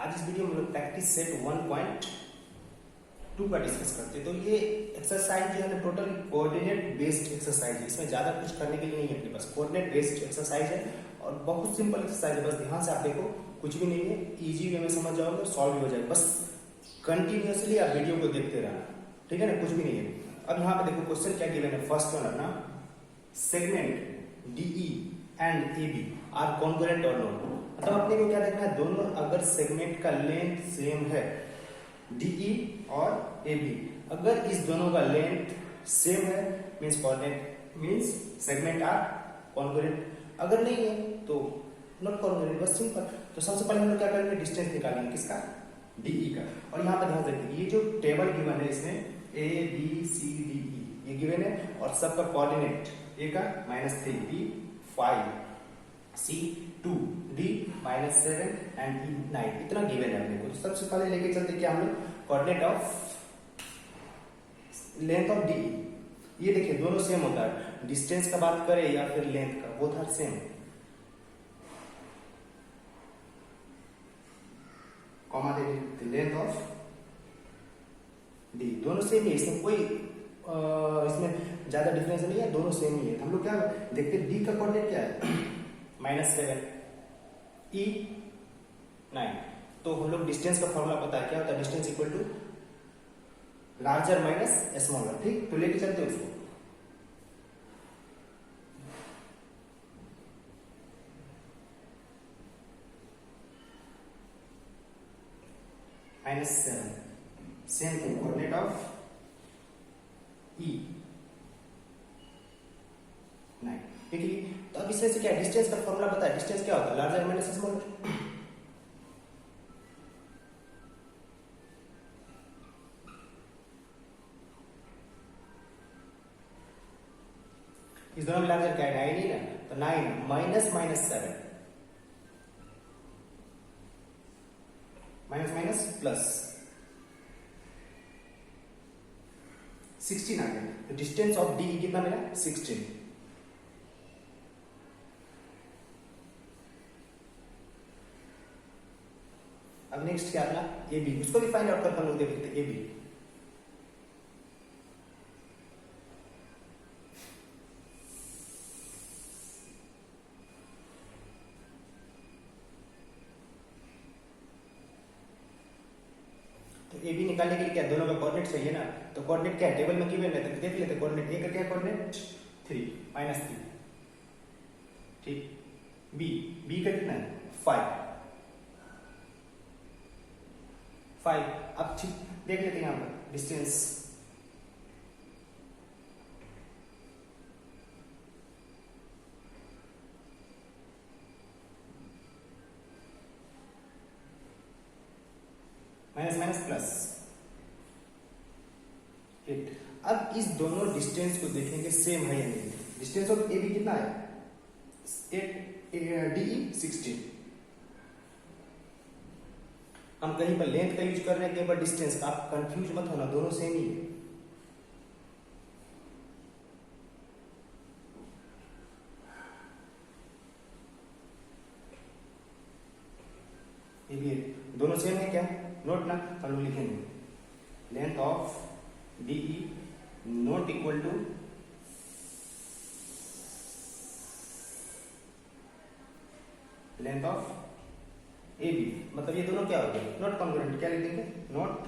आज इस वीडियो में हम लोग प्रैक्टिस सेट 1.2 का डिस्कस करते हैं। तो ये एक्सरसाइज जो है ना टोटल कोऑर्डिनेट बेस्ड एक्सरसाइज है। इसमें ज्यादा कुछ करने के लिए नहीं है अपने पास, कोऑर्डिनेट बेस्ड एक्सरसाइज है और बहुत सिंपल एक्सरसाइज है। बस ध्यान से आप देखो, कुछ भी नहीं है, इजी वे में समझ जाओगे, सॉल्व भी हो जाएगा। बस कंटिन्यूअसली आप वीडियो को देखते रहना, ठीक है ना, कुछ भी नहीं है। अब यहाँ पे देखो क्वेश्चन क्या गिवन है। फर्स्ट वन अपना, segment DE and AB are congruent और नॉट। मतलब अपने को क्या देखना है, दोनों अगर सेगमेंट का लेंथ सेम है DE और AB, अगर इस दोनों का लेंथ सेम है means coordinate, means segment are congruent. अगर नहीं है तो नॉट कॉन्ग्रुएंट, बस सिंपल। तो सबसे पहले हम लोग क्या करेंगे, डिस्टेंस निकालेंगे किसका, DE का। और यहाँ पर ध्यान रखिए, ये जो टेबल गिवन है इसमें ABCDE ये गिवन है और सबका कोऑर्डिनेट, A का -3, B 5, C 2, D -7 and E 9, इतना गिवन है अपने को। तो सबसे पहले लेके चलते क्या हम लोग, coordinate of length of DE। ये देखिए दोनों सेम होता है, डिस्टेंस का बात करें या फिर लेंथ का, both are same. Comma the length of D, दोनों सेम ही है, इसमें कोई इसमें ज्यादा डिफरेंस नहीं है, दोनों सेम ही है। हम लोग क्या देखते हैं, D का कोऑर्डिनेट क्या है -7, E 9। तो हम लोग डिस्टेंस का फॉर्मूला पता है, क्या होता है, distance equal to larger minus smaller. ठीक, तो लेके चलते हैं उसको। -7 same thing, coordinate of E 9। ठीक है, तो अब इसमें से क्या डिस्टेंस का फॉर्मूला पता है, डिस्टेंस क्या होता है, लार्जर माइनस स्मॉलर। इस दोनों में लार्जर क्या है, 9 ही ना, तो 9 माइनस -7 माइनस माइनस प्लस 16 आ गया। तो डिस्टेंस ऑफ DE कितना मिला, 16। अब नेक्स्ट क्या अपना AB, उसको भी फाइंड आउट करके हम लोग देख लेते हैं। AB तो AB निकालने के लिए क्या, दोनों का कोऑर्डिनेट चाहिए ना। तो कोऑर्डिनेट क्या है, टेबल में गिवन है, तो देख लेते हैं। कोऑर्डिनेट A का क्या कोऑर्डिनेट 3 -3, ठीक। B का कितना है 5। अब ठीक देख लेते हैं यहां पर डिस्टेंस, माइनस माइनस प्लस 8। अब इस दोनों डिस्टेंस को देखेंगे सेम है या नहीं। डिस्टेंस ऑफ AB कितना है 8, DE 16। हम कहीं पर लेंथ का यूज कर रहे हैं, कहीं पर डिस्टेंस का, आप कंफ्यूज मत होना, दोनों सेम ही है। ये भी दोनों सेम है क्या, नोट ना, हम लोग लिखेंगे length of DE not equal to length of AB। मतलब ये दोनों क्या हो गए, नॉट कॉन्ग्रुएंट। क्या लिखेंगे, नॉट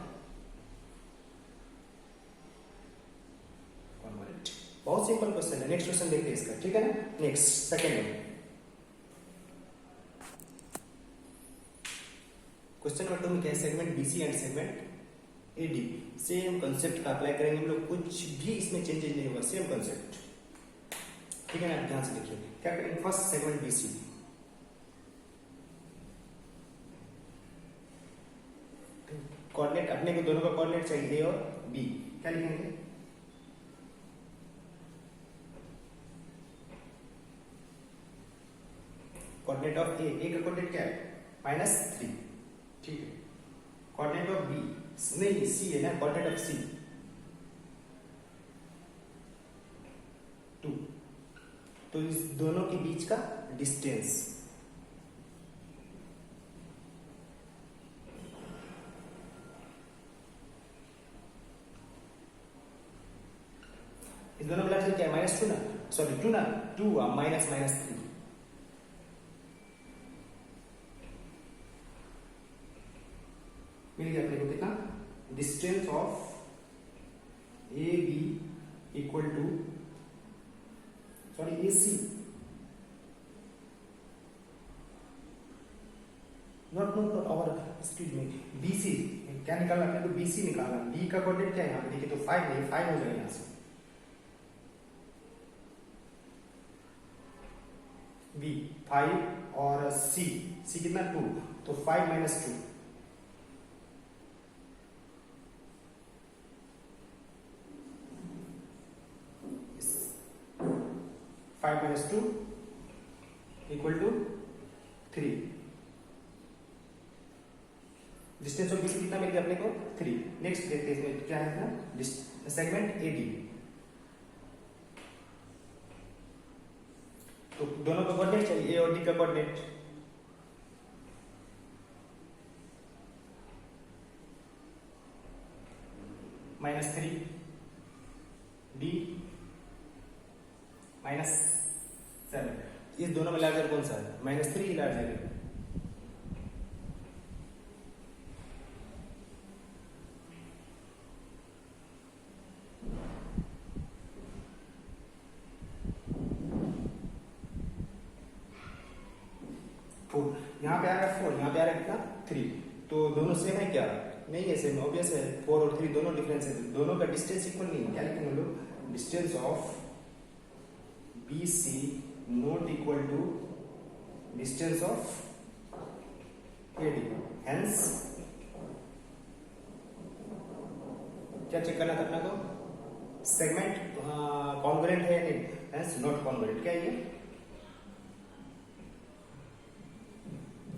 कॉन्ग्रुएंट। बहुत सिंपल क्वेश्चन है। नेक्स्ट क्वेश्चन देखते हैं इसका, ठीक है ना। नेक्स्ट सेकंड में क्वेश्चन नंबर 2 में क्या है, segment BC and segment AD। Same concept का अप्लाई करेंगे हम लोग, कुछ भी इसमें चेंजेस नहीं होगा, सेम कंसेप्ट, ठीक है ना। ध्यान से देखिए क्या करेंगे। फर्स्ट सेगमेंट BC, कोऑर्डिनेट अपने को दोनों का कोऑर्डिनेट चाहिए A और B। क्या लिखेंगे, कोऑर्डिनेट ऑफ A का कोऑर्डिनेट क्या है -3, ठीक है। कोऑर्डिनेट ऑफ B नहीं C है ना, कोऑर्डिनेट ऑफ C 2। तो इस दोनों के बीच का डिस्टेंस -2 ना, सॉरी 2 ना, 2 -3। मिल गया अपने को कितना, distance of A B equal to, sorry A C, not और एक्सक्यूज मी, बी सी क्या निकालना अपने को, बी सी निकालना। बी का कोऑर्डिनेट क्या है यहाँ पे देखिए, तो 5 नहीं, 5 हो जाएगा यहाँ से, बी 5 और सी, सी कितना 2, तो 5 - 2, -2 equal to 3। Distance of B C कितना मिल गया अपने को, 3। नेक्स्ट देखते हैं इसमें क्या है ना, सेगमेंट ए डी। तो दोनों का कोऑर्डिनेट चाहिए, ए और डी का कोऑर्डिनेट। -3 डी -7, इस दोनों में लार्जर कौन सा है, -3 ही लार्जर है। यहाँ पे आ रहा है 4, यहाँ पे आ रहा है कितना 3, तो दोनों सेम है क्या, नहीं है सेम, ऑब्वियस है, 4 और 3 दोनों डिफरेंस है, दोनों का डिस्टेंस इक्वल नहीं है। क्या लिखेंगे हम लोग, distance of B C not equal to distance of A D, hence क्या चेक करना था अपना को, सेगमेंट कॉन्ग्रुएंट है या नहीं, हेंस नॉट कॉन्ग्रुएंट। क्या ये,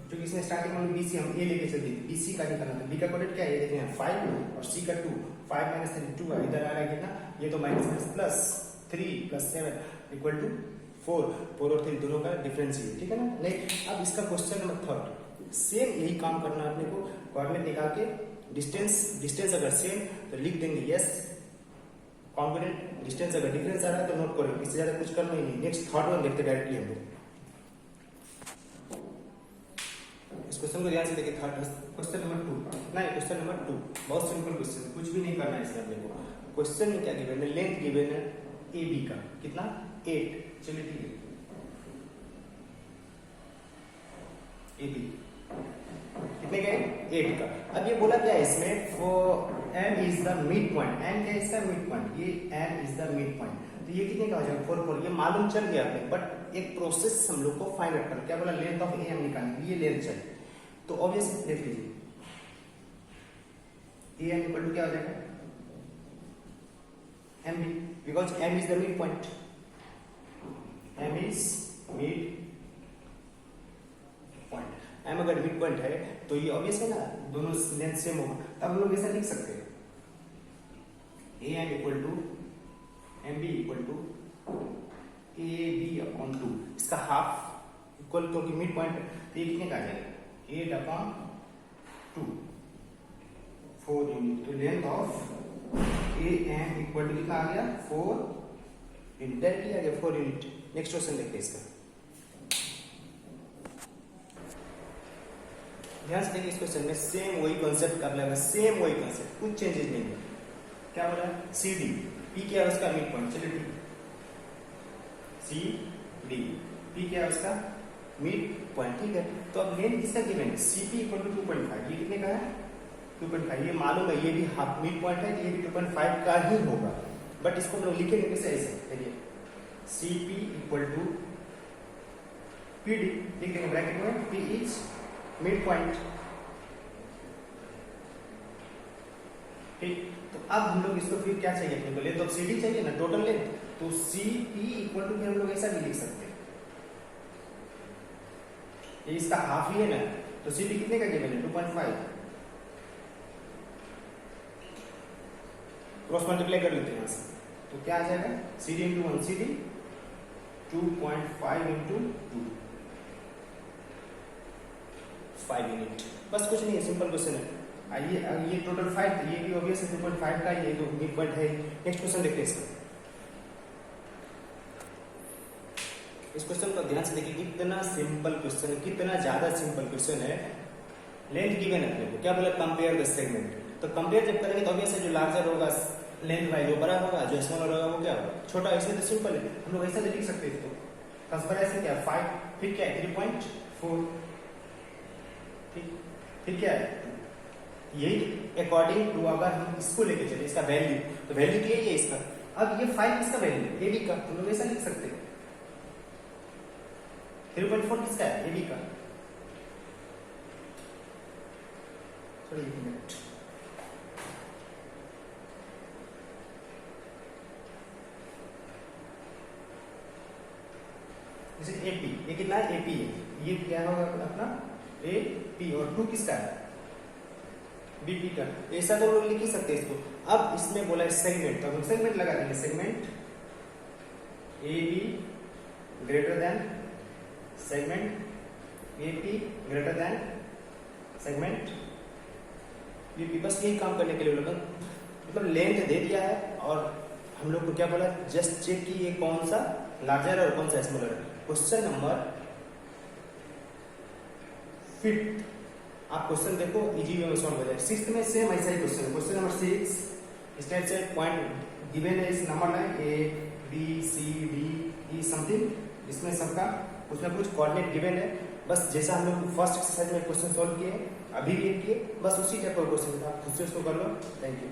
क्योंकि इसमें स्टार्टिंग में बीसी हम ए लेके चलते थे, बीसी का निकालना था, बी का कोऑर्डिनेट क्या है देखते हैं 5 और सी का 2, 5 - 3 2 है, इधर आ रहा है कितना, ये तो -3 + 7 इक्वल टू 4, 4 और 3 दोनों का डिफरेंस ही है, ठीक है ना। नहीं, अब इसका क्वेश्चन नंबर 3 सेम यही काम करना है अपने को, कोऑर्डिनेट निकाल के डिस्टेंस अगर सेम तो लिख देंगे यस कॉन्ग्रुएंट, डिस्टेंस अगर डिफरेंस आ रहा है तो नोट करेंगे, इससे ज्यादा कुछ करना ही नहीं। नेक्स्ट थर्ड वन देखते डायरेक्टली हम लोग, इस क्वेश्चन को ध्यान से देखिए, थर्ड क्वेश्चन नंबर 2, नहीं क्वेश्चन नंबर 2 बहुत सिंपल क्वेश्चन, कुछ भी नहीं करना है इसमें अपने को। क्वेश्चन में क्या गिवन है, लेंथ गिवन है ए बी का कितना 8, चलिए ठीक है, ए बी कितने का 8 का। अब ये बोला क्या है इसमें, for M is the mid point, M क्या है इसका मिड पॉइंट, ये M is the mid point, तो ये कितने का हो जाएगा 4 4, ये मालूम चल गया अपने, बट एक प्रोसेस हम लोग को फाइंड आउट करना, क्या बोला लेंथ ऑफ ए एम निकालनी, ये लेंथ चाहिए, तो ऑब्वियसली देख लीजिए ए एम इक्वल टू क्या हो जाएगा M B, because M is the mid point, M is mid point, M अगर मिड पॉइंट है तो ये ऑब्वियस है ना, दोनों लेंथ सेम होगा, तब हम लोग ऐसा लिख सकते हैं A M equal to M B equal to A B upon 2, इसका हाफ इक्वल तो कि मिड पॉइंट, तो ये कितने का आ जाएगा 8 अपॉन 2, 4 यूनिट, तो length of A M equal to कितना आ गया 4 यूनिट, डायरेक्टली आ गया 4 यूनिट। नेक्स्ट क्वेश्चन देखते हैं इसका, ध्यान से देखिए, इस क्वेश्चन में सेम वही कॉन्सेप्ट कर लेगा, सेम वही कॉन्सेप्ट, कुछ चेंजेस नहीं है। क्या बोला सी डी, पी क्या है उसका मिड पॉइंट, चलिए ठीक, सी डी, पी क्या है उसका मिड पॉइंट, ठीक है। तो अब लेंथ किसका गिवन है, सी पी इक्वल टू 2.5, ये कितने का है 2.5, ये मालूम है ये भी हाफ मिड पॉइंट है, तो ये भी 2.5 का ही होगा, बट इसको हम लोग लिखेंगे कैसे, ऐसे देखिए C P equal to P D, लिख देंगे ब्रैकेट में, पी इज मिड पॉइंट, ठीक। तो अब हम लोग इसको फिर क्या चाहिए अपने को, लेंथ ऑफ सी डी चाहिए ना, टोटल लेंथ, तो सी पी इक्वल टू हम लोग ऐसा भी लिख सकते हैं, ये इसका हाफ ही है ना, तो सी पी कितने का गिवन है 2.5, क्रॉस मल्टीप्लाई कर लेते हैं यहाँ से, तो क्या आ जाएगा C D into 1 C D 2.5 into 2 5 unit, बस कुछ नहीं है, सिंपल क्वेश्चन है। आइए ये टोटल 5, ये भी ऑब्वियस है 2.5 का, ये तो मिड पॉइंट है। नेक्स्ट क्वेश्चन देखते हैं इसका, इस क्वेश्चन को ध्यान से देखिए, कितना सिंपल क्वेश्चन है, कितना ज्यादा सिंपल क्वेश्चन है। लेंथ गिवन है अपने को, क्या बोला, कंपेयर द सेगमेंट। तो कंपेयर जब करेंगे तो ऑब्वियस है जो लार्जर होगा लेंथ वाइज वो बड़ा होगा, जो स्मॉलर होगा वो क्या होगा, छोटा। इसमें तो सिंपल है, हम लोग ऐसा तो लिख सकते हैं इसको। कंपेरिजन क्या है 5, फिर क्या है 3.4, ठीक। फिर क्या है यही अकॉर्डिंग टू, अगर हम इसको लेके चले इसका वैल्यू, तो वैल्यू तो यही है इसका। अब ये 5 किसका वैल्यू है, AB का, हम लोग ऐसा लिख सकते हैं। 3.4 किसका है, AB का। सॉरी एक मिनट, जैसे AP, ये कितना है, AP है, ये क्या होगा अपना AP, और 2 किसका है, BP का। ऐसा तो लोग लिख ही सकते हैं इसको। अब इसमें बोला है सेगमेंट, तो हम सेगमेंट लगा देंगे, segment AB greater than segment AP greater than segment BP। बस यही काम करने के लिए लोग मतलब लेंथ दे दिया है, और हम लोग को क्या बोला, जस्ट चेक कि ये कौन सा लार्जर है और कौन सा स्मॉलर है। क्वेश्चन नंबर 5, आप क्वेश्चन देखो, इजी वे में सॉल्व हो जाए। 6th में सेम ऐसा ही क्वेश्चन है। क्वेश्चन नंबर 6, स्टेट से पॉइंट गिवन है, इस number line A B C D E something, इसमें सबका कुछ ना कुछ कोऑर्डिनेट गिवन है। बस जैसा हम लोग फर्स्ट एक्सरसाइज में क्वेश्चन सॉल्व किए, अभी भी किए, बस उसी टाइप का क्वेश्चन, आप खुद से उसको कर लो। Thank you.